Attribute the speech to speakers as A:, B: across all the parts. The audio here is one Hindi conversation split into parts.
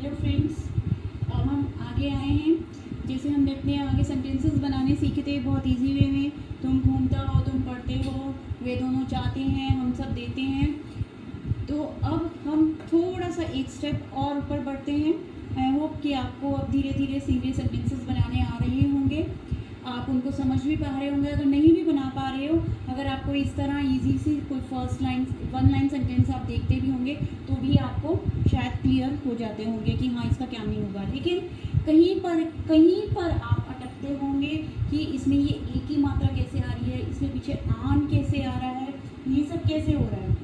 A: हेलो फ्रेंड्स, अब हम आगे आए हैं। जैसे हमने अपने आगे सेंटेंसेस बनाने सीखे थे बहुत इजी वे में। तुम घूमता हो, तुम पढ़ते हो, वे दोनों चाहते हैं, हम सब देते हैं। तो अब हम थोड़ा सा एक स्टेप और ऊपर बढ़ते हैं। आई होप कि आपको अब धीरे धीरे सिंगल सेंटेंसेस बनाने आ रहे होंगे, आप उनको समझ भी पा रहे होंगे। अगर नहीं भी बना पा रहे हो, अगर आपको इस तरह इजी सी कोई first line one line sentence आप देखते भी होंगे तो भी आपको शायद क्लियर हो जाते होंगे कि हाँ इसका क्या मीनिंग होगा। लेकिन कहीं पर आप अटकते होंगे कि इसमें ये एक ही मात्रा कैसे आ रही है, इसमें पीछे आन कैसे आ रहा है, ये सब कैसे हो रहा है।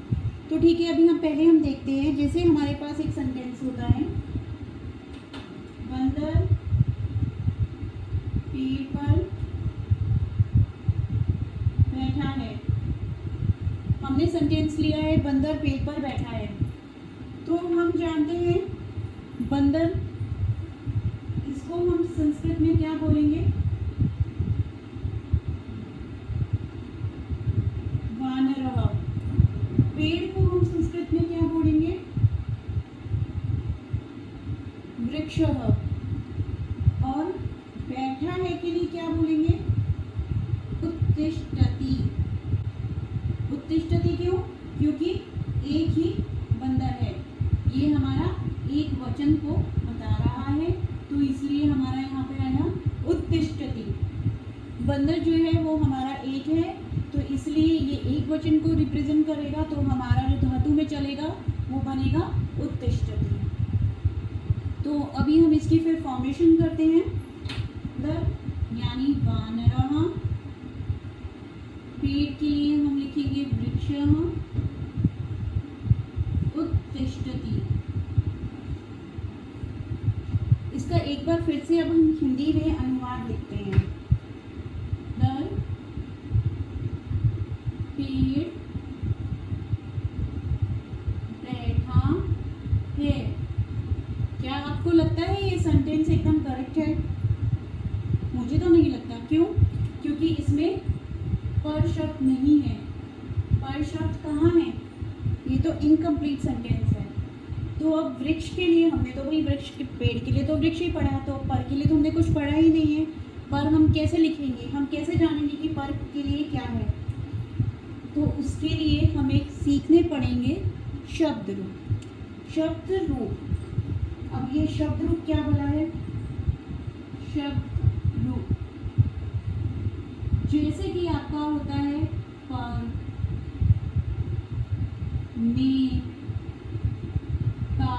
A: तो ठीक है, अभी हम पहले देखते हैं। जैसे हमारे पास एक सेंटेंस होता है, बंदर पेड़ पर बैठा है। हमने सेंटेंस लिया है बंदर पेड़ पर बैठा है। तो हम जानते हैं बंदर, इसको हम संस्कृत में क्या बोलेंगे? वानरः। पेड़ को हम संस्कृत में क्या बोलेंगे? वृक्षः। और बैठा है के लिए क्या बोलेंगे? उत्तिष्ठति। उत्तिष्ठति क्यों? क्योंकि एक ही बंदर है, ये हमारा एक वचन को बता रहा है, तो इसलिए हमारा यहाँ पे आया उत्तिष्ठति। बंदर जो है वो हमारा एक है, तो इसलिए ये एक वचन को रिप्रेजेंट करेगा, तो हमारा जो धातु में चलेगा वो बनेगा उत्तिष्ठति। तो अभी हम इसकी फिर फॉर्मेशन करते हैं। यानी वानरः, पेड़ के लिए हम लिखेंगे वृक्षः, उत्तिष्ठति। इसका एक बार फिर से अब हम हिंदी में अनुवाद लिखते हैं। पेड़ बैठा है। क्या आपको लगता है ये सेंटेंस एकदम करेक्ट है? मुझे तो नहीं लगता। क्यों? क्योंकि इसमें पर शब्द नहीं है। पर शब्द कहाँ है? ये तो इनकम्प्लीट सेंटेंस है। तो अब वृक्ष के लिए हमने तो वही वृक्ष के, पेड़ के लिए तो वृक्ष ही पढ़ा, तो पर के लिए तो हमने कुछ पढ़ा ही नहीं है। पर हम कैसे लिखेंगे? हम कैसे जानेंगे कि पर के लिए क्या है? तो उसके लिए हमें सीखने पड़ेंगे शब्द रूप। शब्द रूप, अब ये शब्द रूप क्या बोला है? शब्द रूप जैसे कि आपका होता है पर, में, का,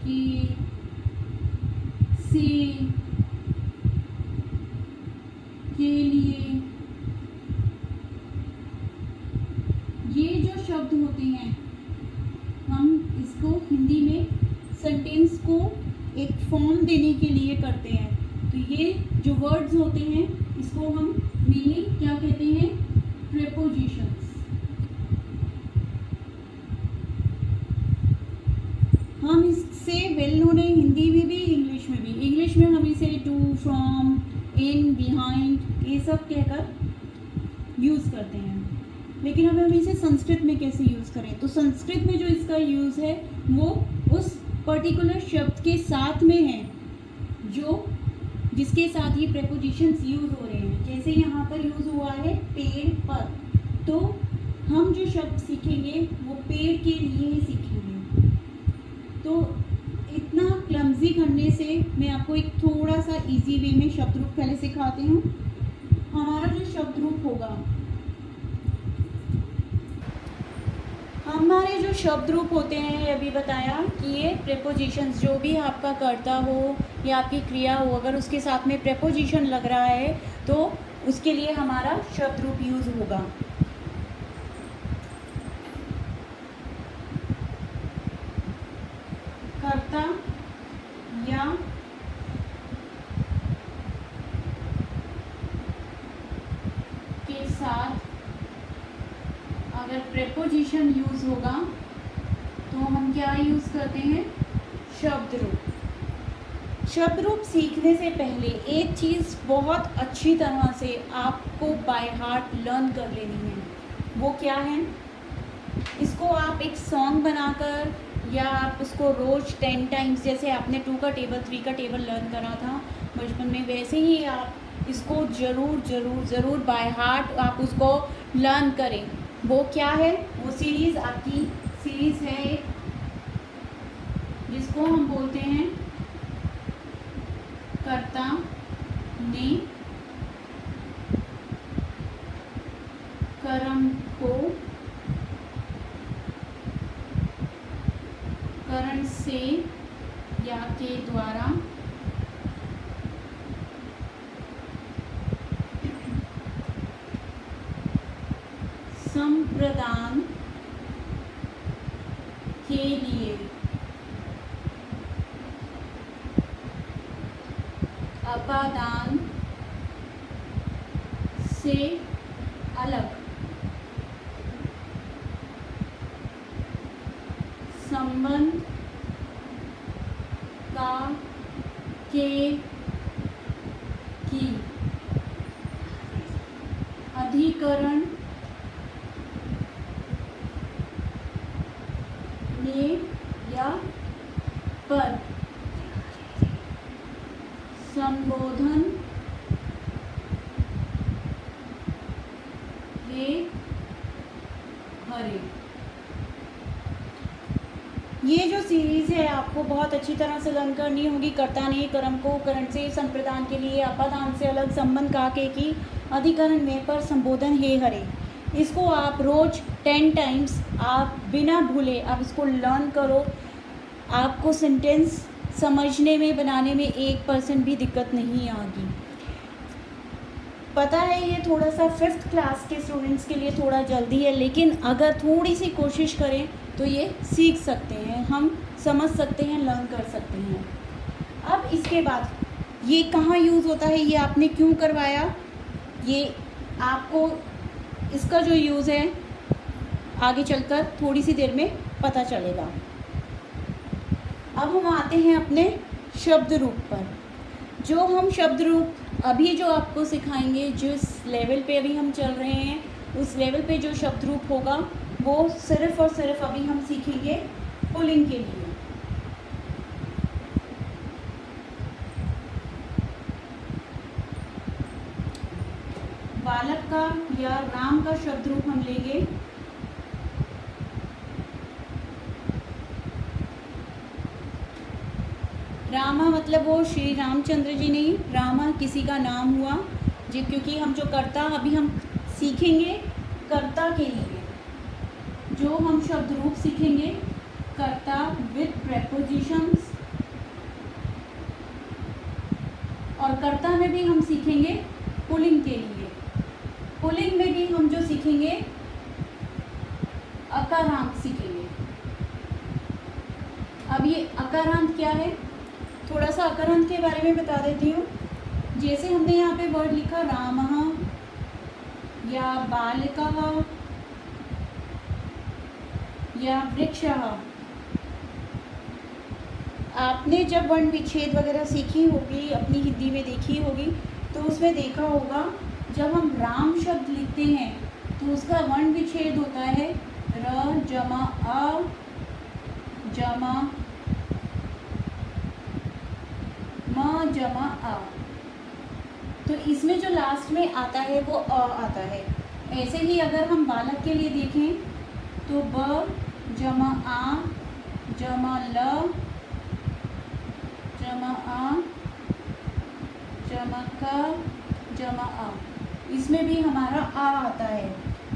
A: के, से, के लिए। ये जो शब्द होते हैं हम इसको हिंदी में सेंटेंस को एक फॉर्म देने के लिए करते हैं। तो ये जो वर्ड्स होते हैं इसको हम मीनिंग क्या कहते हैं? प्रेपोजिशंस। हम इससे वेल नोन है हिंदी में भी, इंग्लिश में भी। इंग्लिश में हम इसे टू, फ्रॉम, इन, बिहाइंड, ये सब कहकर यूज़ करते हैं। लेकिन अब हम इसे संस्कृत में कैसे यूज़ करें? तो संस्कृत में जो इसका यूज़ है वो उस पर्टिकुलर शब्द के साथ में है जो जिसके साथ ये प्रेपोजिशंस यूज़ हो रहे हैं। जैसे यहाँ पर यूज़ हुआ है पेड़ पर, तो हम जो शब्द सीखेंगे वो पेड़ के लिए ही सीखेंगे। तो इतना क्लमजी करने से मैं आपको एक थोड़ा सा इजी वे में शब्द रूप पहले सिखाती हूँ। हमारा जो शब्द रूप होगा, हमारे जो शब्द रूप होते हैं, अभी बताया कि ये प्रेपोजिशंस, जो भी आपका कर्ता हो या आपकी क्रिया हो, अगर उसके साथ में प्रेपोजिशन लग रहा है तो उसके लिए हमारा शब्द रूप यूज़ होगा। कर्ता या के साथ अगर प्रेपोजिशन यूज़ होगा तो हम क्या यूज़ करते हैं? शब्द रूप। शब्द रूप सीखने से पहले एक चीज़ बहुत अच्छी तरह से आपको बाय हार्ट लर्न कर लेनी है। वो क्या है? इसको आप एक सॉन्ग बनाकर या आप उसको रोज़ 10 टाइम्स, जैसे आपने 2 का टेबल 3 का टेबल लर्न करा था बचपन में, वैसे ही आप इसको ज़रूर ज़रूर ज़रूर बाय हार्ट आप उसको लर्न करें। वो क्या है, वो सीरीज़ आपकी सीरीज़ है एक, जिसको हम बोलते हैं कर्ता ने कर्म को करण से या के द्वारा संप्रदान के लिए अपादान से अलग संबंध का के की अधिकरण ने या पर संबोधन हे हरे। ये जो सीरीज़ है आपको बहुत अच्छी तरह से लर्न करनी होगी। कर्ता ने कर्म को करण से संप्रदान के लिए अपादान से अलग संबंध का के की अधिकरण में पर संबोधन हे हरे। इसको आप रोज 10 टाइम्स आप बिना भूले आप इसको लर्न करो। आपको सेंटेंस समझने में बनाने में 1% भी दिक्कत नहीं आएगी। पता है ये थोड़ा सा 5th क्लास के स्टूडेंट्स के लिए थोड़ा जल्दी है, लेकिन अगर थोड़ी सी कोशिश करें तो ये सीख सकते हैं, हम समझ सकते हैं, लर्न कर सकते हैं। अब इसके बाद ये कहाँ यूज़ होता है, ये आपने क्यों करवाया, ये आपको इसका जो यूज़ है आगे चलकर थोड़ी सी देर में पता चलेगा। अब हम आते हैं अपने शब्द रूप पर। जो हम शब्द रूप अभी जो आपको सिखाएंगे, जिस लेवल पे अभी हम चल रहे हैं, उस लेवल पे जो शब्द रूप होगा वो सिर्फ़ और सिर्फ अभी हम सीखेंगे पुल्लिंग के लिए। बालक का या राम का शब्द रूप हम लेंगे रामा, मतलब वो श्री रामचंद्र जी नहीं, रामा किसी का नाम हुआ जी, क्योंकि हम जो कर्ता अभी हम सीखेंगे कर्ता के लिए, जो हम शब्द रूप सीखेंगे कर्ता विद प्रेपोजिशंस, और कर्ता में भी हम सीखेंगे पुल्लिंग के लिए। पुल्लिंग में भी हम जो सीखेंगे अकारांत सीखेंगे। अब ये अकारांत क्या है, थोड़ा सा अकारांत के बारे में बता देती हूँ। जैसे हमने यहाँ पे वर्ड लिखा रामः या बालकः या वृक्षः, आपने जब वर्ण विच्छेद वगैरह सीखी होगी, अपनी हिंदी में देखी होगी, तो उसमें देखा होगा जब हम राम शब्द लिखते हैं तो उसका वर्ण विच्छेद होता है र जमा अ जमा म जमा आ। तो इसमें जो लास्ट में आता है वो अ आता है। ऐसे ही अगर हम बालक के लिए देखें तो ब जमा आ जमा ल जमा आ जमा क जमा आ, इसमें भी हमारा आ आता है।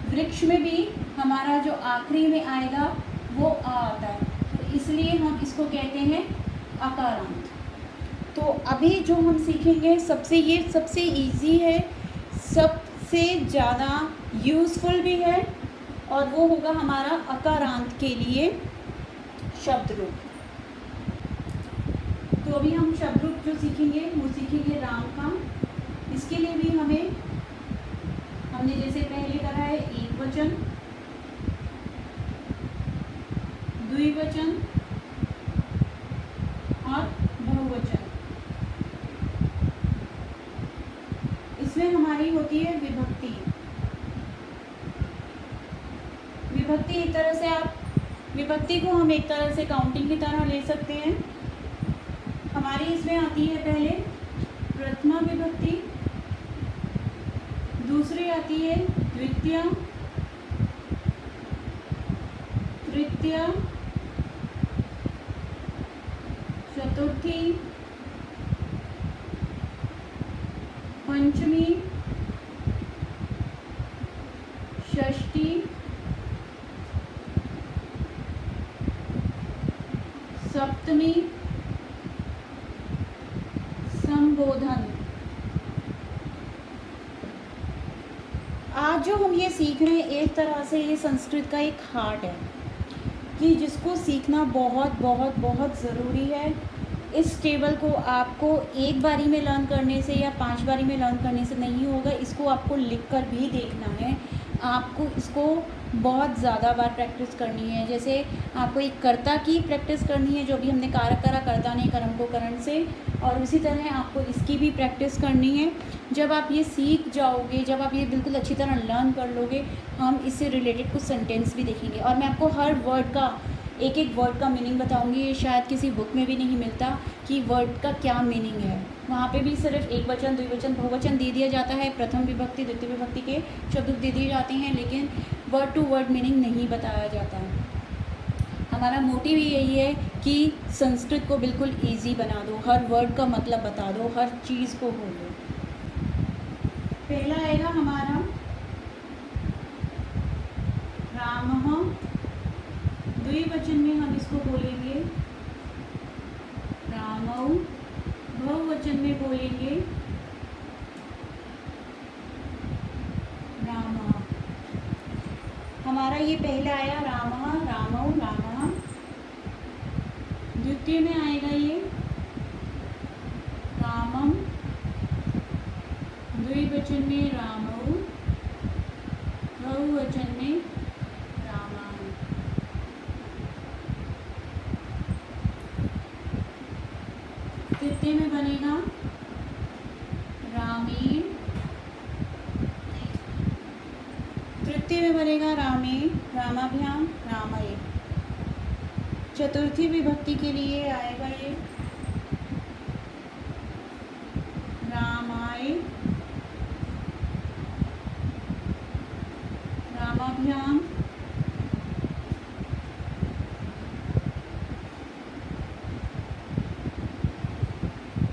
A: वृक्ष में भी हमारा जो आखिरी में आएगा वो आ आता है, तो इसलिए हम इसको कहते हैं अकारांत। तो अभी जो हम सीखेंगे सबसे इजी है, सबसे ज़्यादा यूज़फुल भी है, और वो होगा हमारा अकारांत के लिए शब्द रूप। तो अभी हम शब्द रूप जो सीखेंगे वो सीखेंगे राम का। इसके लिए भी हमने जैसे पहले करा है एक वचन, द्विवचन और बहुवचन। इसमें हमारी होती है विभक्ति। विभक्ति एक तरह से आप विभक्ति को हम एक तरह से काउंटिंग की तरह ले सकते हैं। हमारी इसमें आती है पहले प्रथमा विभक्ति, दूसरी आती है द्वितीया, तृतीया, चतुर्थी, पंचमी, षष्ठी, सप्तमी, संबोधन। आज जो हम ये सीख रहे हैं एक तरह से ये संस्कृत का एक हार्ट है कि जिसको सीखना बहुत बहुत बहुत ज़रूरी है। इस टेबल को आपको एक बारी में लर्न करने से या 5 बारी में लर्न करने से नहीं होगा, इसको आपको लिख कर भी देखना है। आपको इसको बहुत ज़्यादा बार प्रैक्टिस करनी है। जैसे आपको एक कर्ता की प्रैक्टिस करनी है, जो भी हमने कारक करा, कर्ता ने कर्म को करण से, और उसी तरह आपको इसकी भी प्रैक्टिस करनी है। जब आप ये सीख जाओगे, जब आप ये बिल्कुल अच्छी तरह लर्न कर लोगे, हम इससे रिलेटेड कुछ सेंटेंस भी देखेंगे और मैं आपको हर वर्ड का एक एक वर्ड का मीनिंग बताऊंगी। ये शायद किसी बुक में भी नहीं मिलता कि वर्ड का क्या मीनिंग है। वहाँ पे भी सिर्फ एक वचन, द्विवचन, बहुवचन दे दिया जाता है, प्रथम विभक्ति द्वितीय विभक्ति के शब्द दे दिए जाते हैं, लेकिन वर्ड टू वर्ड मीनिंग नहीं बताया जाता है। हमारा मोटिव यही है कि संस्कृत को बिल्कुल ईजी बना दो, हर वर्ड का मतलब बता दो, हर चीज़ को बोलो। पहला आएगा हमारा रामः, द्विवचन में हम इसको बोलेंगे रामौ, बहुवचन में बोलेंगे रामा। हमारा ये पहला आया रामः, रामौ, रामः। द्वितीय में आएगा ये रामम, द्विवचन में रामौ, बहुवचन में रामा। तृतीय में बनेगा रामेण, तृतीय में बनेगा रामेण, रामाभ्याम, रामये। चतुर्थी विभक्ति के लिए आएगा ये रामाय, रामाभ्याम,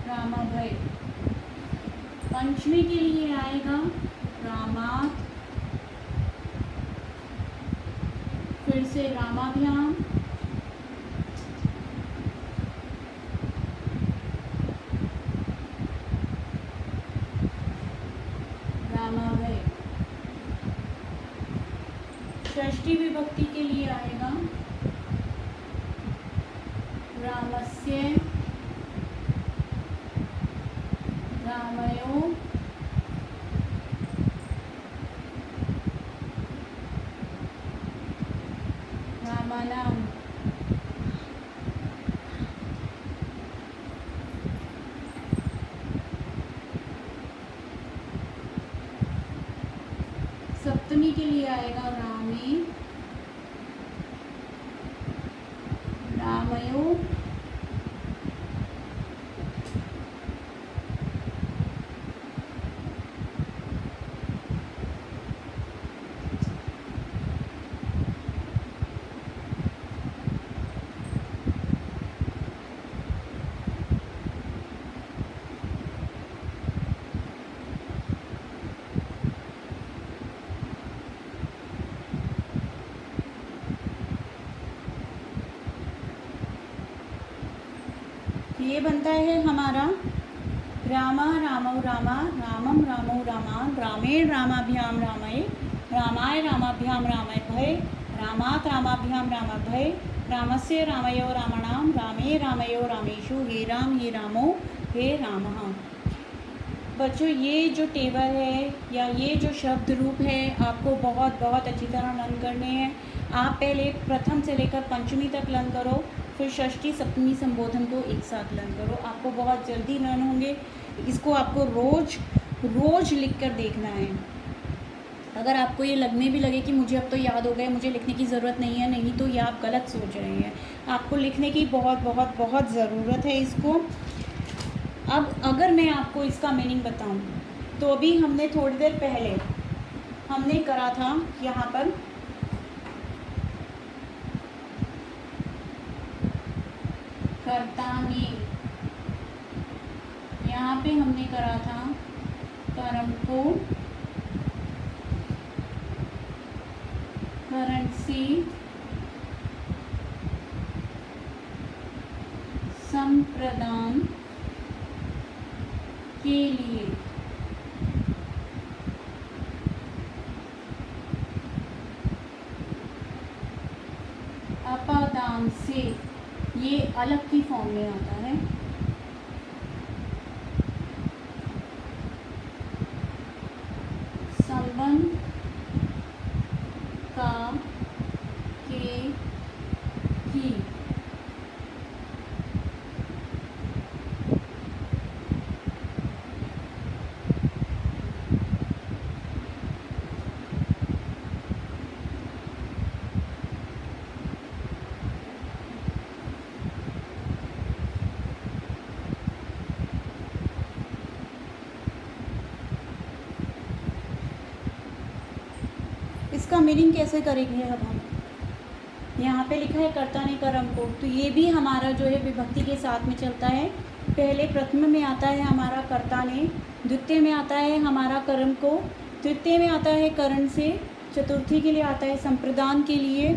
A: रामाभय। पंचमी के लिए आएगा रामात, फिर से रामाभ्याम, रामाभय। षष्ठी विभक्ति के लिए आएगा रामस्य, रामयो, रामानाम। सप्तमी के लिए आएगा रामे, रामयो, ये बनता है हमारा रामा, रामौ, रामा, रामम, रामौ, रामान, रामेण, रामाभ्याम, रामये, रामाय, रामाभ्याम, रामभय, रामात, रामाभ्याम, रामभय, रामस्य, रामयो, रामाणाम, रामे, रामयो, रामेषु, हे राम, हे रामो, हे रामः। बच्चों, ये जो टेबल है या ये जो शब्द रूप है आपको बहुत बहुत अच्छी तरह लर्न करने हैं। आप पहले प्रथम से लेकर पंचमी तक लर्न करो, फिर षष्ठी, सप्तमी, संबोधन को एक साथ लर्न करो। आपको बहुत जल्दी लर्न होंगे। इसको आपको रोज़ रोज़ लिख कर देखना है। अगर आपको ये लगने भी लगे कि मुझे अब तो याद हो गया, मुझे लिखने की ज़रूरत नहीं है, नहीं तो ये आप गलत सोच रहे हैं। आपको लिखने की बहुत बहुत बहुत ज़रूरत है इसको। अब अगर मैं आपको इसका मीनिंग बताऊं, तो अभी हमने थोड़ी देर पहले हमने करा था यहाँ पर कर्ता ने, यहाँ पे हमने करा था कर्म को करण से संप्रदान के लिए अपादान से, ये अलग की फॉर्म में आता है, संबंध का के की इसका मीनिंग कैसे करेंगे अब हम? यहाँ पे लिखा है कर्ता ने कर्म को, तो ये भी हमारा जो है विभक्ति के साथ में चलता है। पहले प्रथम में आता है हमारा कर्ता ने, द्वितीय में आता है हमारा कर्म को, तृतीय में आता है करण से, चतुर्थी के लिए आता है संप्रदान के लिए,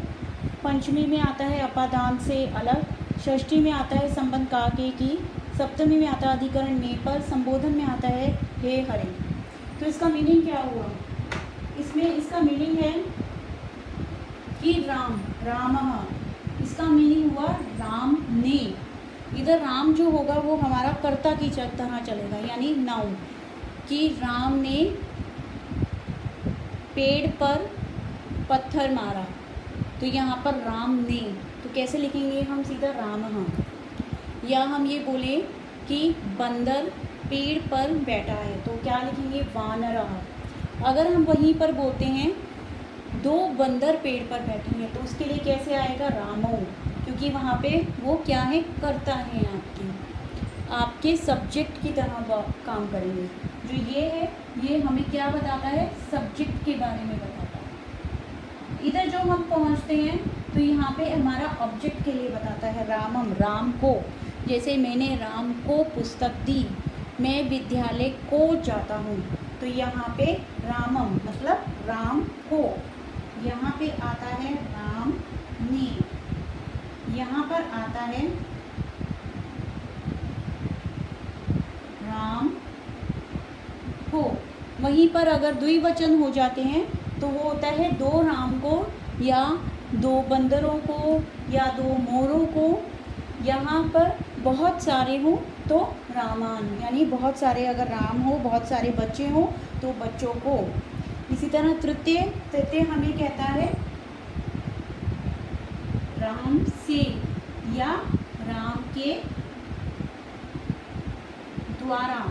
A: पंचमी में आता है अपादान से अलग, षष्ठी में आता है संबंध का के की, सप्तमी में आता है अधिकरण में पर, संबोधन में आता है हे हरे। तो इसका मीनिंग क्या हुआ? इसमें इसका मीनिंग है कि राम, रामः, इसका मीनिंग हुआ राम ने। इधर राम जो होगा वो हमारा कर्ता की तरह चलेगा, यानी नाउन, कि राम ने पेड़ पर पत्थर मारा, तो यहाँ पर राम ने, तो कैसे लिखेंगे हम? सीधा रामः। या हम ये बोले कि बंदर पेड़ पर बैठा है, तो क्या लिखेंगे? वानरः। अगर हम वहीं पर बोलते हैं दो बंदर पेड़ पर बैठे हैं, तो उसके लिए कैसे आएगा? रामो, क्योंकि वहाँ पे वो क्या है? कर्ता है, आपके सब्जेक्ट की तरह काम करेंगे। जो ये है, ये हमें क्या बताता है? सब्जेक्ट के बारे में बताता है। इधर जो हम पहुँचते हैं तो यहाँ पे हमारा ऑब्जेक्ट के लिए बताता है रामम, राम को। जैसे मैंने राम को पुस्तक दी, मैं विद्यालय को जाता हूँ, तो यहाँ पे रामम मतलब राम को। यहाँ पे आता है राम ने, यहाँ पर आता है राम को। वहीं पर अगर द्विवचन हो जाते हैं तो वो होता है दो राम को, या दो बंदरों को, या दो मोरों को। यहाँ पर बहुत सारे हों तो रामान, यानी बहुत सारे, अगर राम हो, बहुत सारे बच्चे हों तो बच्चों को। इसी तरह तृतीय हमें कहता है राम से, या राम के द्वारा।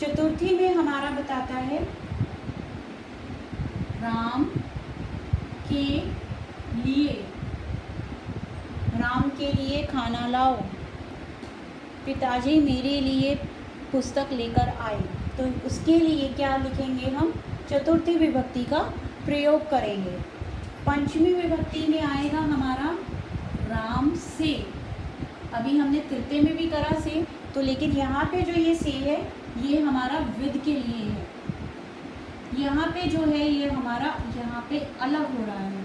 A: चतुर्थी में हमारा बताता है राम के लिए, राम के लिए खाना लाओ, पिताजी मेरे लिए पुस्तक लेकर आए, तो उसके लिए क्या लिखेंगे हम? चतुर्थी विभक्ति का प्रयोग करेंगे। पंचमी विभक्ति में आएगा हमारा राम से। अभी हमने तृतीय में भी करा से, तो लेकिन यहाँ पे जो ये से है, ये हमारा विद के लिए है। यहाँ पे जो है ये हमारा यहाँ पे अलग हो रहा है।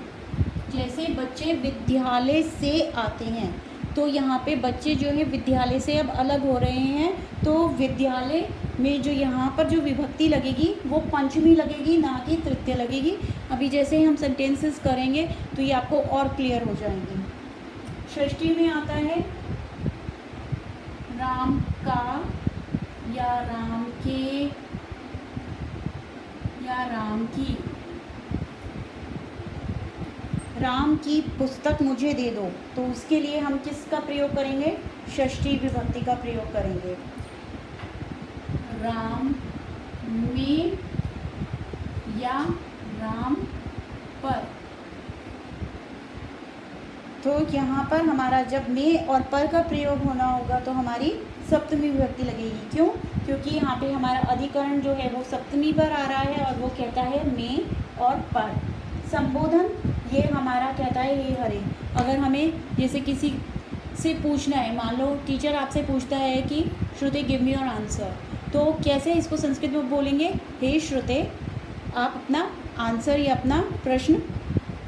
A: जैसे बच्चे विद्यालय से आते हैं, तो यहाँ पे बच्चे जो है विद्यालय से अब अलग हो रहे हैं, तो विद्यालय में जो यहाँ पर जो विभक्ति लगेगी वो पंचमी लगेगी, ना कि तृतीय लगेगी। अभी जैसे ही हम सेंटेंसेस करेंगे तो ये आपको और क्लियर हो जाएंगे। षष्ठी में आता है राम का, या राम के, या राम की। राम की पुस्तक मुझे दे दो, तो उसके लिए हम किसका प्रयोग करेंगे? षष्ठी विभक्ति का प्रयोग करेंगे। राम में या राम पर। तो यहाँ पर हमारा जब में और पर का प्रयोग होना होगा तो हमारी सप्तमी विभक्ति लगेगी। क्यों? क्योंकि यहाँ पे हमारा अधिकरण जो है वो सप्तमी पर आ रहा है और वो कहता है में और पर। संबोधन ये हमारा कहता है हे हरे। अगर हमें जैसे किसी से पूछना है, मान लो टीचर आपसे पूछता है कि श्रुते गिव मी योर आंसर, तो कैसे इसको संस्कृत में बोलेंगे? हे श्रुते, आप अपना आंसर या अपना प्रश्न,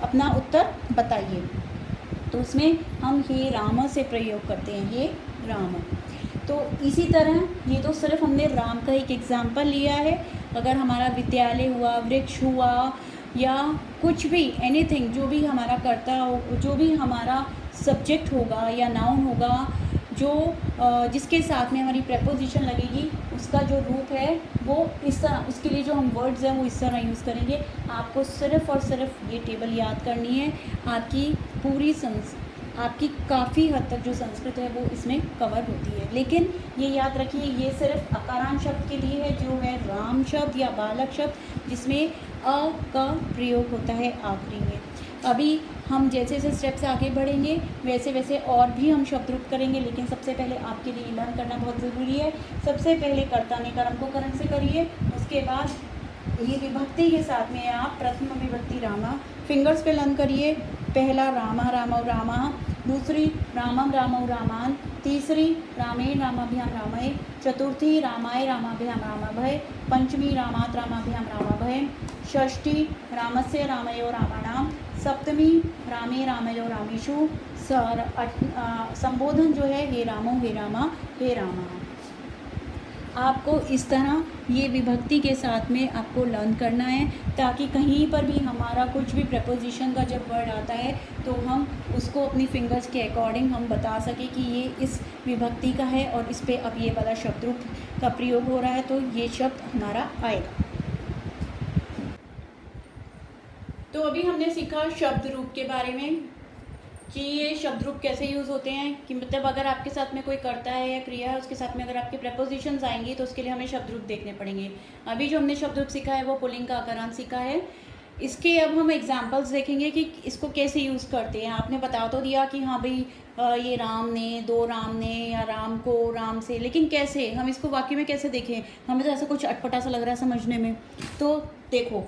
A: अपना उत्तर बताइए। तो उसमें हम हे राम से प्रयोग करते हैं, हे राम। तो इसी तरह ये तो सिर्फ हमने राम का एक एग्जाम्पल लिया है। अगर हमारा विद्यालय हुआ, वृक्ष हुआ, या कुछ भी एनीथिंग, जो भी हमारा कर्ता हो, जो भी हमारा सब्जेक्ट होगा या नाउन होगा, जो जिसके साथ में हमारी प्रेपोजिशन लगेगी, उसका जो रूप है वो इस तरह, उसके लिए जो हम वर्ड्स हैं वो इस तरह यूज़ करेंगे। आपको सिर्फ़ और सिर्फ ये टेबल याद करनी है। आपकी पूरी आपकी काफ़ी हद तक जो संस्कृत है वो इसमें कवर होती है। लेकिन ये याद रखिए, ये सिर्फ अकारांत शब्द के लिए है, जो है राम शब्द या बालक शब्द, जिसमें अ का प्रयोग होता है आखिरी में। अभी हम जैसे जैसे स्टेप्स आगे बढ़ेंगे वैसे वैसे और भी हम शब्द रूप करेंगे, लेकिन सबसे पहले आपके लिए लर्न करना बहुत ज़रूरी है। सबसे पहले कर्ता ने कर्म को करण से करिए, उसके बाद ये विभक्ति के साथ में आप प्रथम विभक्ति रामा फिंगर्स पे लर्न करिए। पहला रामा रामौ रामा, दूसरी रामम रामौ रामान, तीसरी रामेण रामाभ्याम रामये, चतुर्थी रामाय रामाभ्याम रामाभय, पंचमी रामात रामाभ्याम रामाभय, षष्ठी रामस्य रामयो रामाणाम, सप्तमी रामे रामयो रामेषु, संबोधन जो है हे रामो हे रामा हे रामा। आपको इस तरह ये विभक्ति के साथ में आपको लर्न करना है, ताकि कहीं पर भी हमारा कुछ भी प्रपोजिशन का जब वर्ड आता है तो हम उसको अपनी फिंगर्स के अकॉर्डिंग हम बता सकें कि ये इस विभक्ति का है और इस पे अब ये वाला शब्द रूप का प्रयोग हो रहा है, तो ये शब्द हमारा आएगा। तो अभी हमने सीखा शब्द रूप के बारे में कि ये शब्द रूप कैसे यूज़ होते हैं, कि मतलब अगर आपके साथ में कोई करता है या क्रिया है, उसके साथ में अगर आपके प्रपोजिशंस आएंगी तो उसके लिए हमें शब्द रूप देखने पड़ेंगे। अभी जो हमने शब्द रूप सीखा है वो पुल्लिंग का आकारांत सीखा है। इसके अब हम एग्जांपल्स देखेंगे कि इसको कैसे यूज़ करते हैं। आपने बता तो दिया कि हाँ भाई ये राम ने, दो राम ने, या राम को राम से, लेकिन कैसे हम इसको वाक्य में कैसे देखें? हमें तो ऐसा कुछ अटपटा सा लग रहा है समझने में। तो देखो,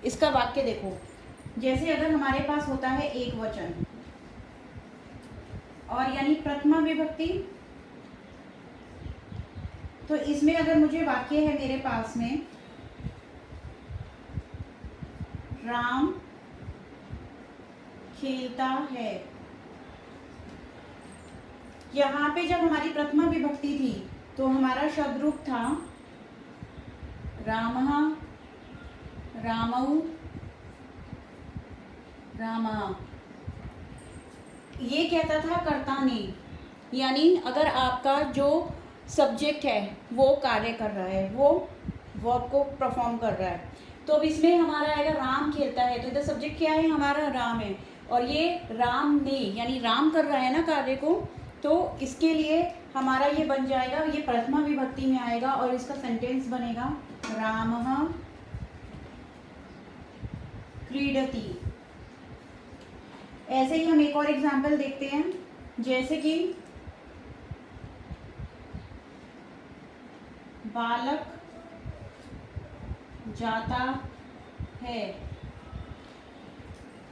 A: इसका वाक्य देखो, जैसे अगर हमारे पास होता है एक वचन और यानी प्रथमा विभक्ति, तो इसमें अगर मुझे वाक्य है मेरे पास में राम खेलता है, यहाँ पे जब हमारी प्रथमा विभक्ति थी तो हमारा शब्द रूप था रामः रामौ रामा। ये कहता था कर्ता ने, यानी अगर आपका जो सब्जेक्ट है वो कार्य कर रहा है, वो वर्ब को परफॉर्म कर रहा है, तो अब इसमें हमारा आएगा राम खेलता है, तो इधर सब्जेक्ट क्या है? हमारा राम है, और ये राम ने यानी राम कर रहा है ना कार्य को, तो इसके लिए हमारा ये बन जाएगा, ये प्रथमा विभक्ति में आएगा और इसका सेंटेंस बनेगा रामः क्रीडति। ऐसे ही हम एक और एग्जाम्पल देखते हैं, जैसे कि बालक जाता है,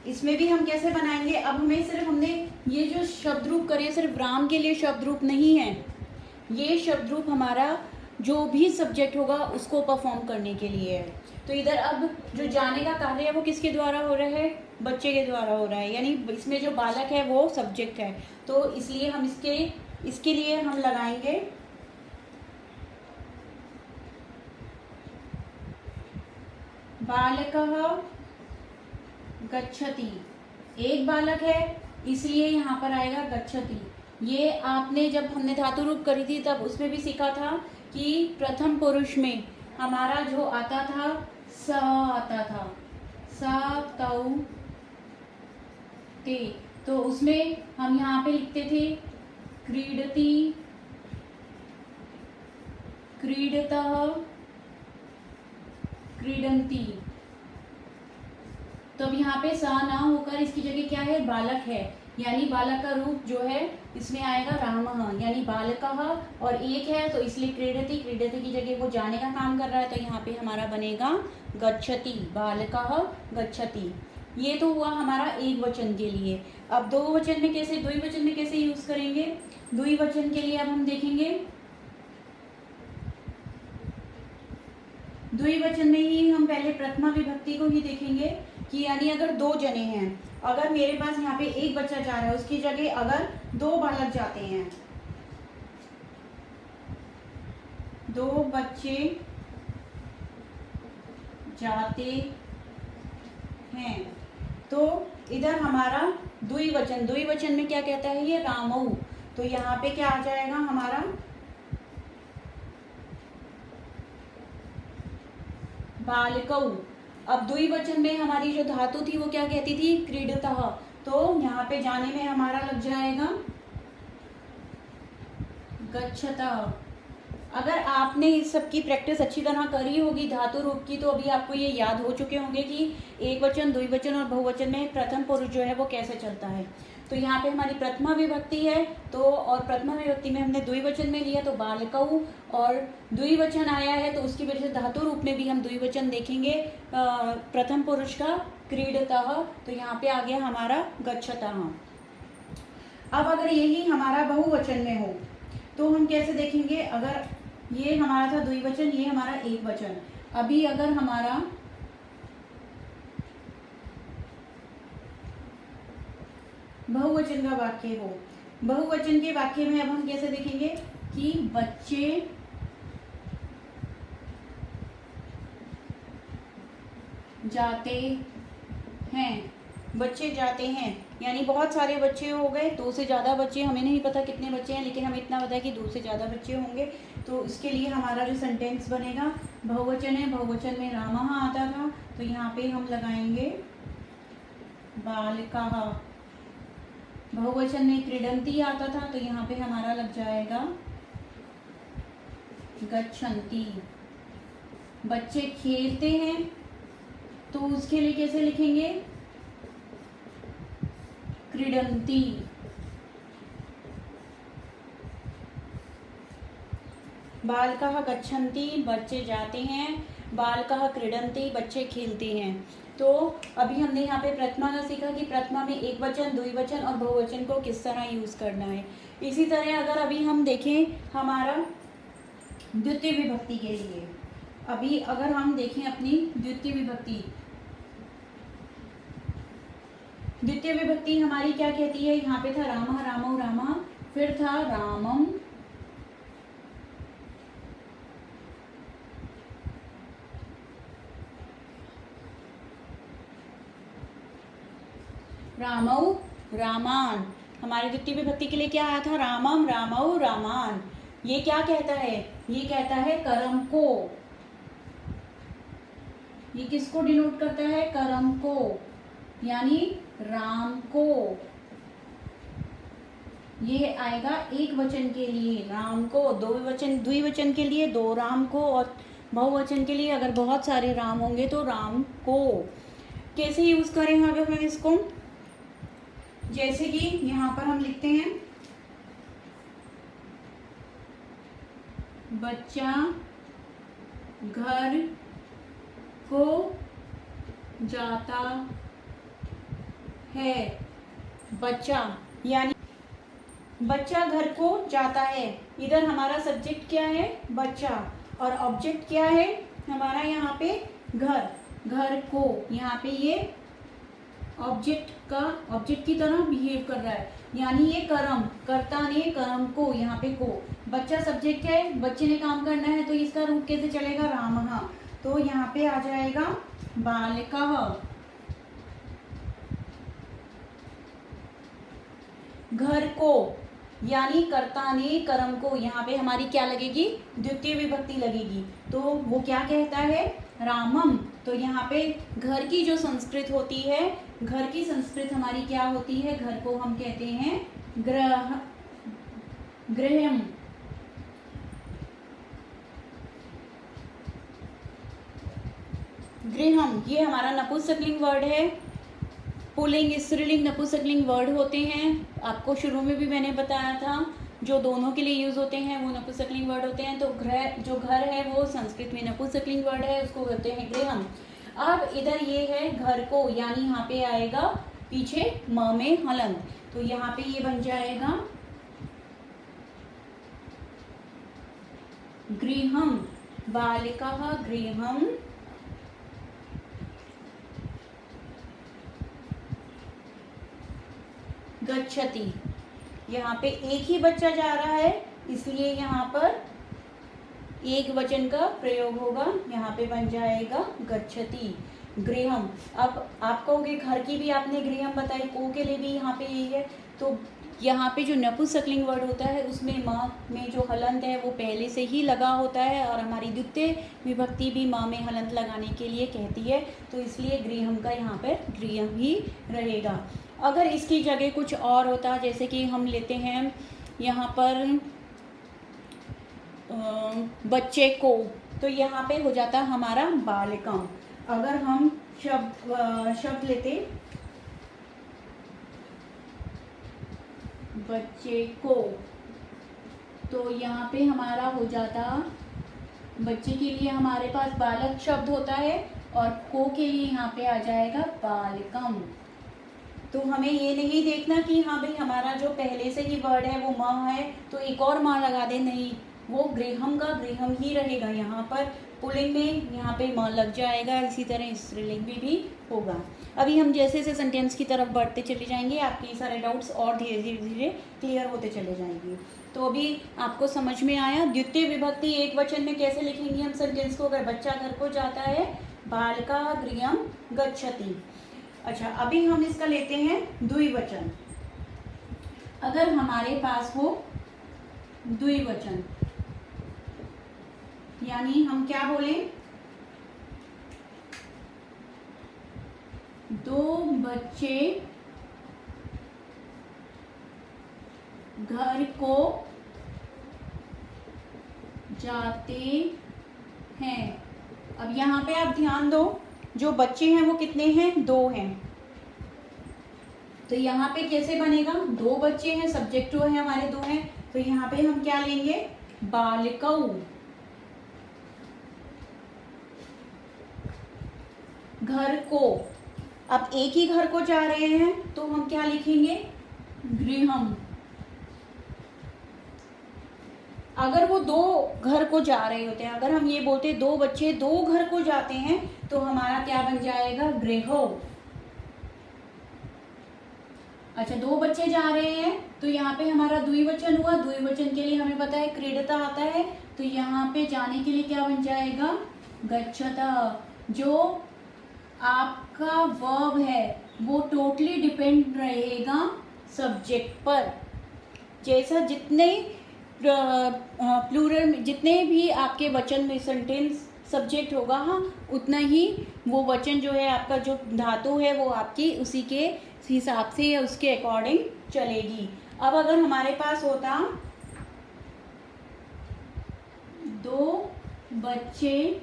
A: इसमें भी हम कैसे बनाएंगे? अब हमें सिर्फ हमने ये जो शब्द रूप करे सिर्फ राम के लिए शब्द रूप नहीं है, ये शब्द रूप हमारा जो भी सब्जेक्ट होगा उसको परफॉर्म करने के लिए है। तो इधर अब जो जाने का कार्य है वो किसके द्वारा हो रहा है? बच्चे के द्वारा हो रहा है, यानी इसमें जो बालक है वो सब्जेक्ट है, तो इसलिए हम इसके लिए हम लगाएंगे बालकः गच्छति। एक बालक है इसलिए यहाँ पर आएगा गच्छति। ये आपने जब हमने धातु रूप करी थी तब उसमें भी सीखा था कि प्रथम पुरुष में हमारा जो आता था स आता था, स तौ ते, तो उसमें हम यहाँ पे लिखते थे क्रीडति क्रीडतः, क्रीडन्ति। तो अब यहाँ पे सा ना होकर इसकी जगह क्या है, बालक है, यानी बालक का रूप जो है इसमें आएगा रामः, यानी बालकः, और एक है तो इसलिए क्रीडति, क्रीडति की जगह वो जाने का काम कर रहा है, तो यहाँ पे हमारा बनेगा गच्छति, बालकः गच्छति। ये तो हुआ हमारा एक वचन के लिए। अब दो वचन में कैसे, द्विवचन में कैसे यूज करेंगे? द्विवचन के लिए अब हम देखेंगे, द्विवचन में ही हम पहले प्रथमा विभक्ति को ही देखेंगे कि यानी अगर दो जने हैं, अगर मेरे पास यहाँ पे एक बच्चा जा रहा है, उसकी जगह अगर दो बालक जाते हैं, दो बच्चे जाते हैं, तो इधर हमारा द्विवचन, द्विवचन में क्या कहता है ये, रामौ, तो यहाँ पे क्या आ जाएगा हमारा बालकौ। अब द्विवचन में हमारी जो धातु थी वो क्या कहती थी, क्रीडतः, तो यहाँ पे जाने में हमारा लग जाएगा गच्छतः। अगर आपने इस सब की प्रैक्टिस अच्छी तरह करी होगी धातु रूप की, तो अभी आपको ये याद हो चुके होंगे कि एक वचन, द्विवचन और बहुवचन में प्रथम पुरुष जो है वो कैसे चलता है। तो यहाँ पे हमारी प्रथमा विभक्ति है, तो और प्रथमा विभक्ति में हमने द्विवचन में लिया तो बालकौ, और द्विवचन आया है तो उसकी वजह से धातु रूप में भी हम द्विवचन देखेंगे प्रथम पुरुष का, क्रीडतः, तो यहाँ पे आ गया हमारा गच्छतः। अब अगर यही हमारा बहुवचन में हो तो हम कैसे देखेंगे, अगर ये हमारा था द्विवचन, ये हमारा एक वचन, अभी अगर हमारा बहुवचन का वाक्य हो, बहुवचन के वाक्य में अब हम कैसे देखेंगे कि बच्चे जाते हैं, बच्चे जाते हैं, यानी बहुत सारे बच्चे हो गए, दो से ज़्यादा बच्चे, हमें नहीं पता कितने बच्चे हैं, लेकिन हमें इतना पता है कि दो से ज़्यादा बच्चे होंगे, तो इसके लिए हमारा जो सेंटेंस बनेगा बहुवचन है, बहुवचन में रामः आता था, तो यहाँ पे हम लगाएंगे बालकाः। बहुवचन में क्रीडन्ति आता था, तो यहाँ पे हमारा लग जाएगा गच्छन्ति। बच्चे खेलते हैं, तो उसके लिए कैसे लिखेंगे, क्रीडन्ति। बालकाः गच्छन्ति, बच्चे जाते हैं, बालकाः क्रीडन्ति, बच्चे खेलते हैं। तो अभी हमने यहाँ पे प्रथमा का सीखा कि प्रथमा में एक वचन, द्विवचन और बहुवचन को किस तरह यूज करना है। इसी तरह अगर अभी हम देखें हमारा द्वितीय विभक्ति के लिए, अभी अगर हम देखें अपनी द्वितीय विभक्ति, द्वितीय विभक्ति हमारी क्या कहती है, यहाँ पे था रामः, रामौ, रामः, फिर था रामम, रामौ, रामान। हमारी द्वितीय विभक्ति के लिए क्या आया था, रामम, रामौ, रामान। ये क्या कहता है, ये कहता है कर्म को, ये किसको डिनोट करता है, कर्म को, यानी राम को। ये आएगा एक वचन के लिए राम को, दो वचन, द्विवचन के लिए दो राम को, और बहुवचन के लिए अगर बहुत सारे राम होंगे तो राम को। कैसे यूज करेंगे अब हम इसको, जैसे कि यहाँ पर हम लिखते हैं बच्चा घर को जाता है, बच्चा यानी बच्चा घर को जाता है, इधर हमारा सब्जेक्ट क्या है, बच्चा, और ऑब्जेक्ट क्या है हमारा यहाँ पे घर, घर को, यहाँ पे ये ऑब्जेक्ट की तरह बिहेव कर रहा है, यानी ये कर्म, कर्ता ने कर्म को, यहाँ पे को, बच्चा सब्जेक्ट है, बच्चे ने काम करना है, तो इसका रूप कैसे चलेगा, रामः, तो यहाँ पे आ जाएगा बालकः। घर को यानी कर्ता ने कर्म को, यहाँ पे हमारी क्या लगेगी, द्वितीय विभक्ति लगेगी, तो वो क्या कहता है, रामम। तो यहाँ पे घर की जो संस्कृत होती है, घर की संस्कृत हमारी क्या होती है, घर को हम कहते हैं गृह, गृहम। गृहम ये हमारा नपुंसकलिंग वर्ड है। पुल्लिंग स्त्रीलिंग नपुंसकलिंग वर्ड होते हैं। आपको शुरू में भी मैंने बताया था, जो दोनों के लिए यूज़ होते हैं वो नपुंसकलिंग वर्ड होते हैं। तो गृह जो घर है वो संस्कृत में नपुंसकलिंग वर्ड है, उसको कहते हैं गृहम। अब इधर ये है घर को, यानी यहाँ पे आएगा पीछे म में हलंत, तो यहाँ पे ये बन जाएगा गृहम। बालिका गृहम गच्छति। यहाँ पे एक ही बच्चा जा रहा है, इसलिए यहाँ पर एक वचन का प्रयोग होगा, यहाँ पे बन जाएगा गच्छति गृहम। अब आप कहोगे घर की भी आपने गृहम बताई, को के लिए भी यहाँ पे यही है। तो यहाँ पे जो नपुंसकलिंग वर्ड होता है उसमें माँ में जो हलंत है वो पहले से ही लगा होता है, और हमारी द्वितीय विभक्ति भी माँ में हलंत लगाने के लिए कहती है, तो इसलिए गृहम का यहाँ पर गृहम ही रहेगा। अगर इसकी जगह कुछ और होता, जैसे कि हम लेते हैं यहाँ पर बच्चे को, तो यहाँ पे हो जाता हमारा बालिकाम। अगर हम शब्द लेते बच्चे को, तो यहाँ पे हमारा हो जाता, बच्चे के लिए हमारे पास बालक शब्द होता है और को के लिए यहाँ पे आ जाएगा बालिकम। तो हमें ये नहीं देखना कि हाँ भाई हमारा जो पहले से ही वर्ड है वो माँ है तो एक और माँ लगा दे, नहीं, वो गृहम का गृहम ही रहेगा। यहाँ पर पुल्लिंग में यहाँ पे माँ लग जाएगा, इसी तरह स्त्रीलिंग में भी होगा। अभी हम जैसे जैसे सेंटेंस की तरफ बढ़ते चले जाएंगे, आपके सारे डाउट्स और धीरे धीरे क्लियर होते चले जाएंगे। तो अभी आपको समझ में आया द्वितीय विभक्ति एक वचन में कैसे लिखेंगे हम सेंटेंस को। अगर बच्चा घर को जाता है, बालिका गृहम गच्छति। अच्छा, अभी हम इसका लेते हैं द्विवचन। अगर हमारे पास हो द्विवचन, यानी हम क्या बोले, दो बच्चे घर को जाते हैं। अब यहाँ पे आप ध्यान दो, जो बच्चे हैं वो कितने हैं, दो हैं। तो यहाँ पे कैसे बनेगा, दो बच्चे हैं, सब्जेक्ट जो है हमारे दो हैं, तो यहाँ पे हम क्या लेंगे, बालिकौ। घर को, अब एक ही घर को जा रहे हैं तो हम क्या लिखेंगे, गृहम। अगर वो दो घर को जा रहे होते हैं, अगर हम ये बोलते दो बच्चे दो घर को जाते हैं, तो हमारा क्या बन जाएगा, गृहो। अच्छा, दो बच्चे जा रहे हैं तो यहाँ पे हमारा द्विवचन हुआ। द्विवचन के लिए हमें पता है क्रीडता आता है, तो यहाँ पे जाने के लिए क्या बन जाएगा, गच्छता। जो आपका वर्ब है वो टोटली डिपेंड रहेगा सब्जेक्ट पर। जैसा जितने प्लूरल जितने भी आपके वचन में सेंटेंस सब्जेक्ट होगा, हाँ, उतना ही वो वचन जो है, आपका जो धातु है वो आपकी उसी के हिसाब से या उसके अकॉर्डिंग चलेगी। अब अगर हमारे पास होता दो बच्चे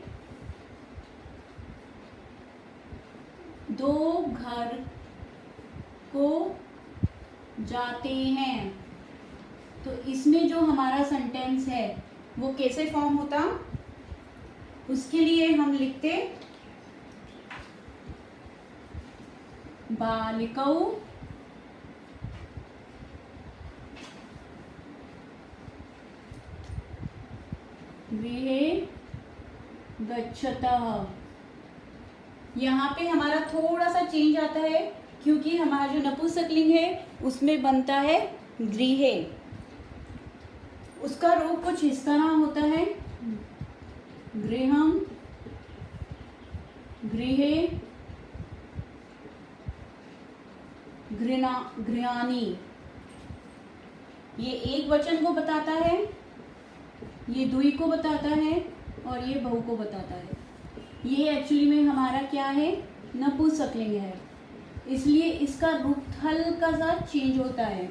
A: दो घर को जाते हैं, तो इसमें जो हमारा सेंटेंस है वो कैसे फॉर्म होता, उसके लिए हम लिखते बालिकौ गृहे गच्छतः। यहाँ पे हमारा थोड़ा सा चेंज आता है, क्योंकि हमारा जो नपुंसकलिंग है उसमें बनता है गृहे। उसका रूप कुछ इस तरह होता है, गृहम, गृहे, गृहाणि। ये एक वचन को बताता है, ये द्वि को बताता है और ये बहु को बताता है। ये एक्चुअली में हमारा क्या है, नपुंसकलिंग है, इसलिए इसका रूप हल्का सा चेंज होता है।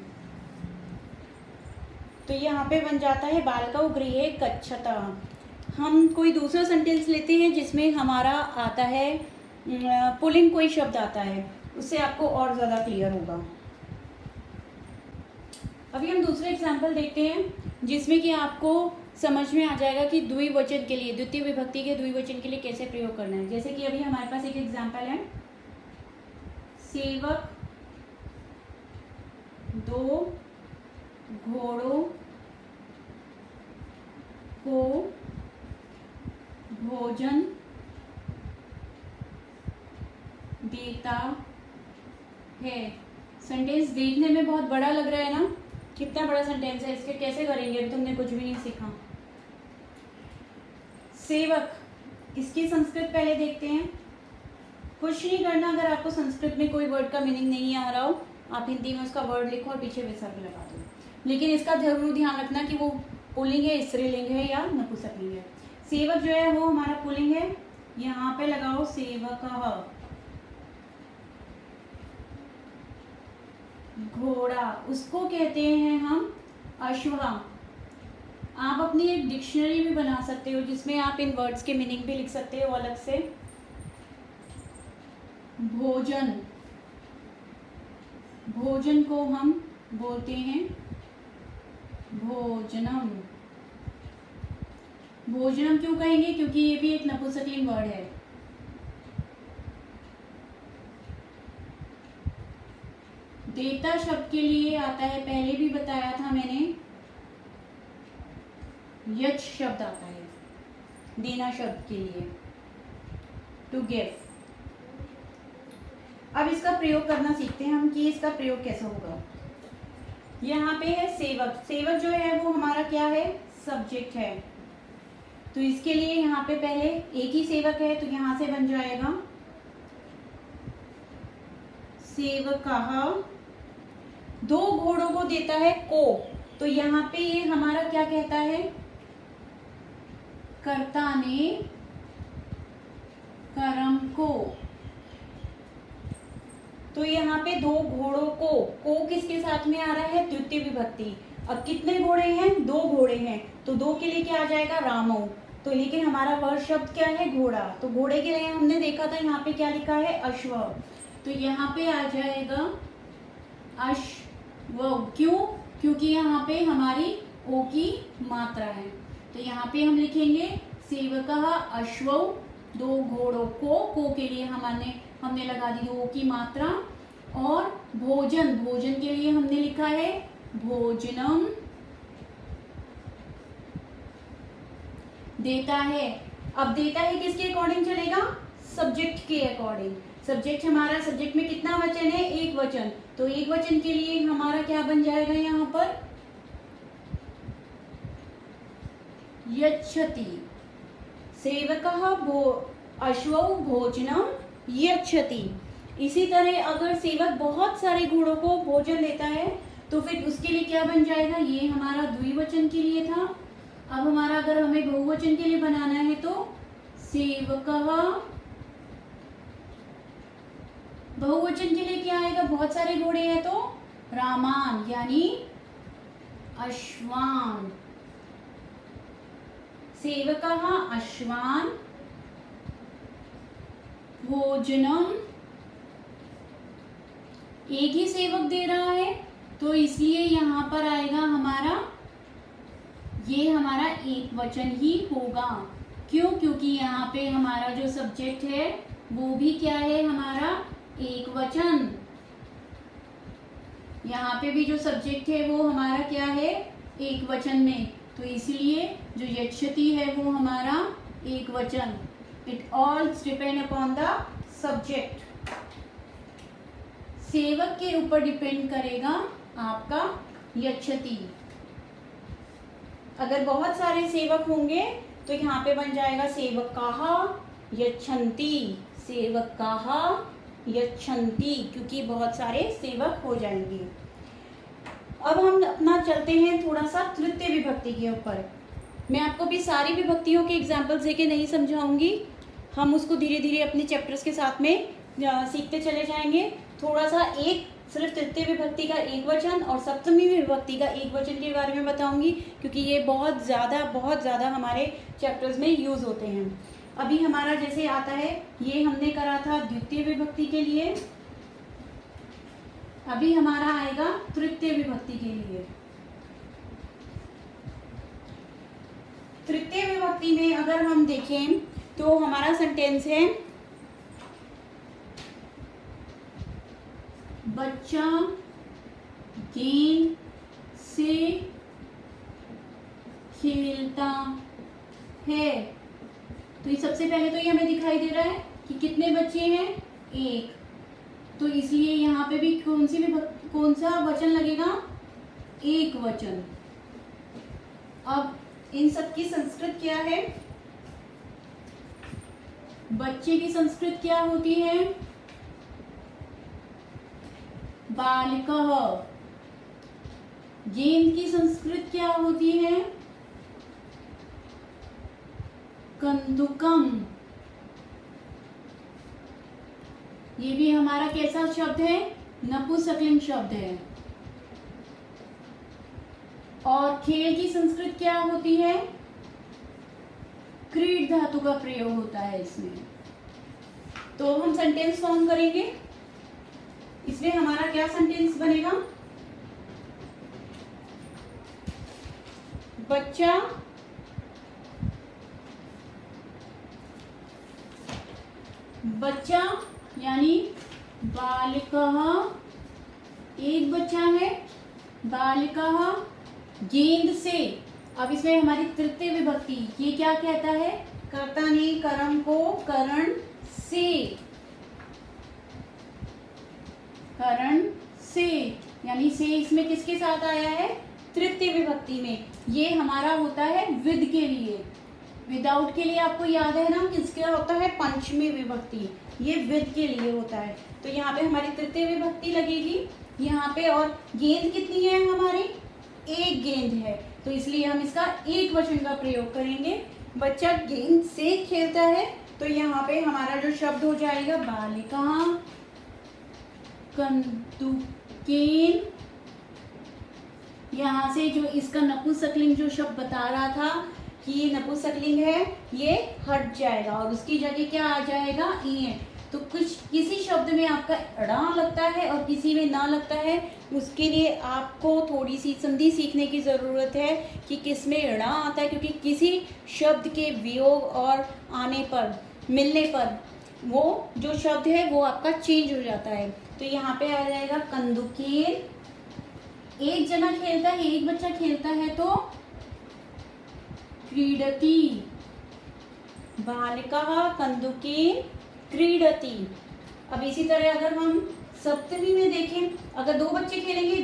A: तो यहाँ पे बन जाता है बालिकौ गृहे गच्छतः। हम कोई दूसरा सेंटेंस लेते हैं जिसमें हमारा आता है पुलिंग कोई शब्द आता है, उससे आपको और ज़्यादा क्लियर होगा। अभी हम दूसरा एग्जाम्पल देखते हैं जिसमें कि आपको समझ में आ जाएगा कि द्विवचन के लिए, द्वितीय विभक्ति के द्विवचन के लिए कैसे प्रयोग करना है। जैसे कि अभी हमारे पास एक एग्जाम्पल है, सेवक दो घोड़ों को भोजन देता है। सेंटेंस देखने में बहुत बड़ा लग रहा है ना, कितना बड़ा सेंटेंस है, इसके कैसे करेंगे, अभी तुमने कुछ भी नहीं सीखा। सेवक, इसकी संस्कृत पहले देखते हैं। कुछ नहीं करना, अगर आपको संस्कृत में कोई वर्ड का मीनिंग नहीं आ रहा हो, आप हिंदी में उसका वर्ड लिखो और पीछे विसर्ग लगा दो। लेकिन इसका जरूर ध्यान रखना कि वो पुल्लिंग है, स्त्रीलिंग है या नपुंसकलिंग है। सेवक जो है वो हमारा पुल्लिंग है, यहाँ पे लगाओ सेवकः। घोड़ा, उसको कहते हैं हम अश्व। आप अपनी एक डिक्शनरी भी बना सकते हो जिसमें आप इन वर्ड्स के मीनिंग भी लिख सकते हो अलग से। भोजन, भोजन को हम बोलते हैं भोजनम। भोजनम क्यों कहेंगे, क्योंकि ये भी एक नपुंसकलिंग वर्ड है। देता शब्द के लिए आता है, पहले भी बताया था मैंने, यच शब्द आता है देना शब्द के लिए, टू गिव। अब इसका प्रयोग करना सीखते हैं हम कि इसका प्रयोग कैसे होगा। यहाँ पे है सेवक, सेवक जो है वो हमारा क्या है, सब्जेक्ट है। तो इसके लिए यहाँ पे पहले एक ही सेवक है, तो यहाँ से बन जाएगा सेवकः। दो घोड़ों को देता है को, तो यहाँ पे ये हमारा क्या कहता है, कर्ता ने कर्म को। तो यहाँ पे दो घोड़ों को किसके साथ में आ रहा है, द्वितीय विभक्ति। अब कितने घोड़े हैं, दो घोड़े हैं, तो दो के लिए क्या आ जाएगा, रामो। तो लेकिन हमारा वर्ड शब्द क्या है, घोड़ा। तो घोड़े के लिए हमने देखा था यहाँ पे क्या लिखा है, अश्व। तो यहाँ पे आ जाएगा अश्व। क्यों, क्योंकि यहाँ पे हमारी ओ की मात्रा है। तो यहाँ पे हम लिखेंगे सेवकः अश्वौ, दो घोड़ों को के लिए हमने लगा दी ओ की मात्रा। और भोजन, भोजन के लिए हमने लिखा है भोजनम। देता है, अब देता है किसके अकॉर्डिंग चलेगा, सब्जेक्ट के अकॉर्डिंग। सब्जेक्ट हमारा, सब्जेक्ट में कितना वचन है, एक वचन। तो एक वचन के लिए हमारा क्या बन जाएगा यहाँ पर, यच्छति। सेवकः अश्वौ भोजनम यच्छति। इसी तरह अगर सेवक बहुत सारे घोड़ों को भोजन देता है तो फिर उसके लिए क्या बन जाएगा, ये हमारा द्विवचन के लिए था। अब हमारा अगर हमें बहुवचन के लिए बनाना है तो सेवकः, बहुवचन के लिए क्या आएगा, बहुत सारे घोड़े हैं तो रामान, यानी अश्वान। सेवकः अश्वान भोजनम। एक ही सेवक दे रहा है तो इसलिए यहाँ पर आएगा हमारा, ये हमारा एक वचन ही होगा। क्यों, क्योंकि यहाँ पे हमारा जो सब्जेक्ट है वो भी क्या है, हमारा एक वचन। यहाँ पे भी जो सब्जेक्ट है वो हमारा क्या है, एक वचन में। तो इसलिए जो यच्छति है वो हमारा एक वचन। It all depend upon the subject. सेवक के ऊपर डिपेंड करेगा आपका यच्छति। अगर बहुत सारे सेवक होंगे तो यहाँ पे बन जाएगा सेवकाः यच्छन्ति, सेवकाः यच्छन्ति, क्योंकि बहुत सारे सेवक हो जाएंगे। अब हम अपना चलते हैं थोड़ा सा तृतीय विभक्ति के ऊपर। मैं आपको भी सारी विभक्तियों के एग्जाम्पल्स देके नहीं समझाऊंगी, हम उसको धीरे धीरे अपने चैप्टर्स के साथ में सीखते चले जाएंगे। थोड़ा सा एक सिर्फ तृतीय विभक्ति का एक वचन और सप्तमी विभक्ति का एक वचन के बारे में बताऊंगी, क्योंकि ये बहुत ज़्यादा हमारे चैप्टर्स में यूज़ होते हैं। अभी हमारा जैसे आता है, ये हमने करा था द्वितीय विभक्ति के लिए, अभी हमारा आएगा तृतीय विभक्ति के लिए। तृतीय विभक्ति में अगर हम देखें तो हमारा सेंटेंस है, बच्चा गेंद से खेलता है। तो ये सबसे पहले तो ये हमें दिखाई दे रहा है कि कितने बच्चे हैं, एक। तो इसलिए यहाँ पे भी कौन सा वचन लगेगा, एक वचन। अब इन सब की संस्कृत क्या है, बच्चे की संस्कृत क्या होती है, बालिकः। गेंद की संस्कृत क्या होती है, कंदुकम। ये भी हमारा कैसा शब्द है, नपुंसकलिंग शब्द है। और खेल की संस्कृत क्या होती है, क्रीड धातु का प्रयोग होता है इसमें। तो हम सेंटेंस फॉर्म करेंगे, इसमें हमारा क्या सेंटेंस बनेगा, बच्चा यानी बालिकः, एक बच्चा है, बालिकः गेंद से। अब इसमें हमारी तृतीय विभक्ति, ये क्या कहता है, कर्ता ने कर्म को करण से यानी से इसमें किसके साथ आया है, तृतीय विभक्ति में। ये हमारा होता है विद के लिए, विदाउट के लिए आपको याद है ना किसका होता है, पंचमी विभक्ति। ये विद के लिए होता है। तो यहाँ पे हमारी तृतीय विभक्ति लगेगी यहाँ पे। और गेंद कितनी है हमारी, एक गेंद है, तो इसलिए हम इसका एक वचन का प्रयोग करेंगे। बच्चा गेंद से खेलता है, तो यहाँ पे हमारा जो शब्द हो जाएगा, बालिका कंदुकेन। यहाँ से जो इसका नपुंसकलिंग जो शब्द बता रहा था कि ये नपुंसकलिंग है, ये हट जाएगा और उसकी जगह क्या आ जाएगा, ई। तो किसी शब्द में आपका ड़ लगता है और किसी में ना लगता है, उसके लिए आपको थोड़ी सी संधि सीखने की ज़रूरत है कि किस में ड़ आता है, क्योंकि किसी शब्द के वियोग और आने पर, मिलने पर वो जो शब्द है वो आपका चेंज हो जाता है। तो यहाँ पे आ जाएगा कंदुकेन, एक जना खेलता है, एक बच्चा खेलता है, तो क्रीडति, बालिका कंदुकेन क्रीडति। अब इसी तरह अगर हम सप्तमी में देखें, अगर दो बच्चे खेलेंगे,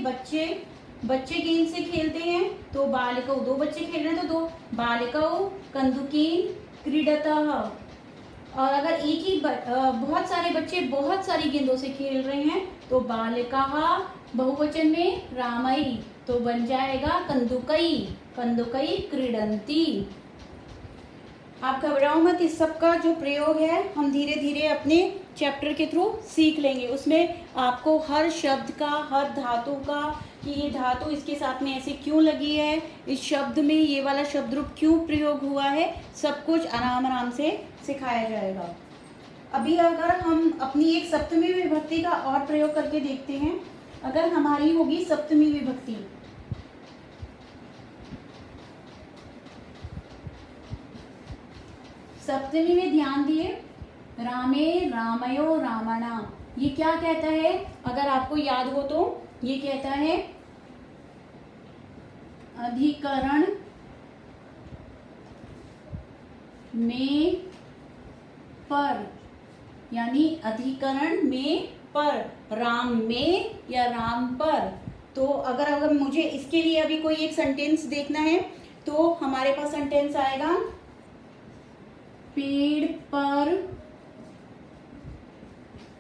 A: बच्चे गेंद से खेलते हैं, तो बालिका, दो बच्चे खेल रहे हैं तो दो बालिकाओं कंदुकेन क्रीडतः। और अगर एक ही बहुत सारे बच्चे बहुत सारी गेंदों से खेल रहे हैं, तो बालिकाः बहुवचन में रामई, तो बन जाएगा कंदुकई क्रीडंती। आप घबराओ मत, इस सब का जो प्रयोग है हम धीरे धीरे अपने चैप्टर के थ्रू सीख लेंगे। उसमें आपको हर शब्द का, हर धातु का, कि ये धातु इसके साथ में ऐसे क्यों लगी है, इस शब्द में ये वाला शब्द रूप क्यों प्रयोग हुआ है, सब कुछ आराम से सिखाया जाएगा। अभी अगर हम अपनी एक सप्तमी विभक्ति का और प्रयोग करके देखते हैं, अगर हमारी होगी सप्तमी विभक्ति, सप्तमी में ध्यान दिए, रामे रामयो रावणा, ये क्या कहता है, अगर आपको याद हो तो ये कहता है अधिकरण में पर, यानी अधिकरण में पर, राम में या राम पर। तो अगर मुझे इसके लिए अभी कोई एक सेंटेंस देखना है, तो हमारे पास सेंटेंस आएगा, पेड़ पर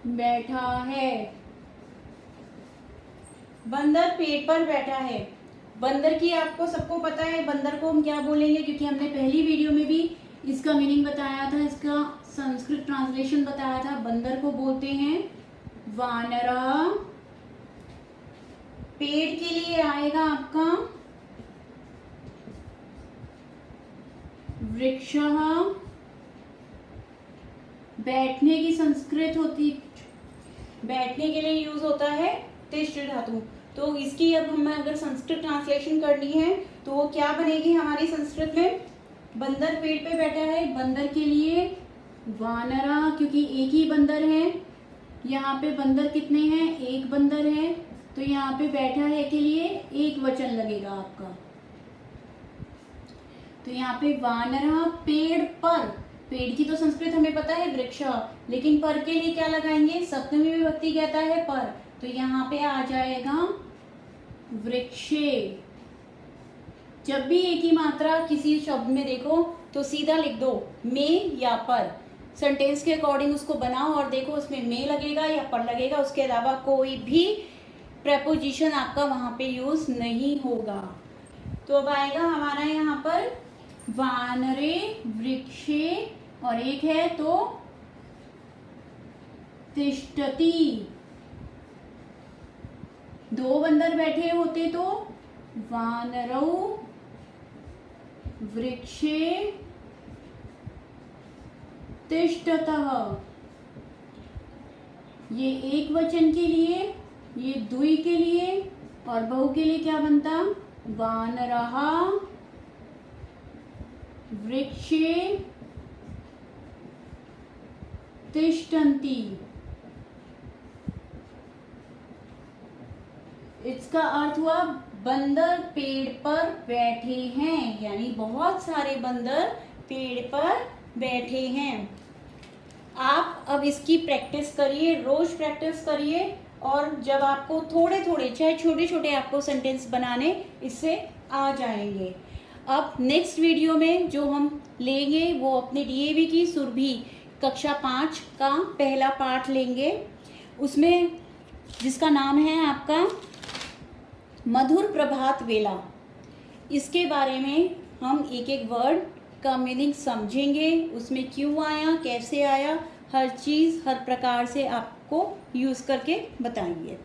A: बैठा है, बंदर पेड़ पर बैठा है। बंदर की आपको सबको पता है, बंदर को हम क्या बोलेंगे, क्योंकि हमने पहली वीडियो में भी इसका मीनिंग बताया था, इसका संस्कृत ट्रांसलेशन बताया था। बंदर को बोलते हैं वानरा, पेड़ के लिए आएगा आपका वृक्षः, बैठने की संस्कृत होती, बैठने के लिए यूज होता है तिष्ठ धातु। तो इसकी अब हमें अगर संस्कृत ट्रांसलेशन करनी है तो वो क्या बनेगी हमारी संस्कृत में? बंदर पेड़ पे बैठा है, बंदर के लिए वानरा, क्योंकि एक ही बंदर है, यहाँ पे बंदर कितने हैं? एक बंदर है, तो यहाँ पे बैठा है के लिए एक वचन लगेगा आपका। तो यहाँ पे वानरा पेड़ पर, पेड़ की तो संस्कृत हमें पता है वृक्ष, लेकिन पर के लिए क्या लगाएंगे? सप्तमी विभक्ति कहता है पर, तो यहाँ पे आ जाएगा वृक्षे। जब भी एक ही मात्रा किसी शब्द में देखो तो सीधा लिख दो में या पर, सेंटेंस के अकॉर्डिंग उसको बनाओ और देखो उसमें में लगेगा या पर लगेगा, उसके अलावा कोई भी प्रेपोजिशन आपका वहां पे यूज नहीं होगा। तो अब आएगा हमारा यहाँ पर वानरे, वृक्षे, और एक है तो तिष्ठति। दो बंदर बैठे होते तो वानरौ वृक्षे तिष्ठतः। ये एक वचन के लिए, ये द्वि के लिए, और बहु के लिए क्या बनता? वानरः वृक्षे तिष्ठन्ति। इसका अर्थ हुआ बंदर पेड़ पर बैठे हैं, यानी बहुत सारे बंदर पेड़ पर बैठे हैं। आप अब इसकी प्रैक्टिस करिए, रोज प्रैक्टिस करिए, और जब आपको थोड़े थोड़े चाहे छोटे छोटे आपको सेंटेंस बनाने इससे आ जाएंगे। अब नेक्स्ट वीडियो में जो हम लेंगे वो अपने डीएवी की सुरभि कक्षा 5 का पहला पाठ लेंगे, उसमें जिसका नाम है आपका मधुर प्रभात वेला। इसके बारे में हम एक एक वर्ड का मीनिंग समझेंगे, उसमें क्यों आया, कैसे आया, हर चीज़ हर प्रकार से आपको यूज़ करके बताएंगे।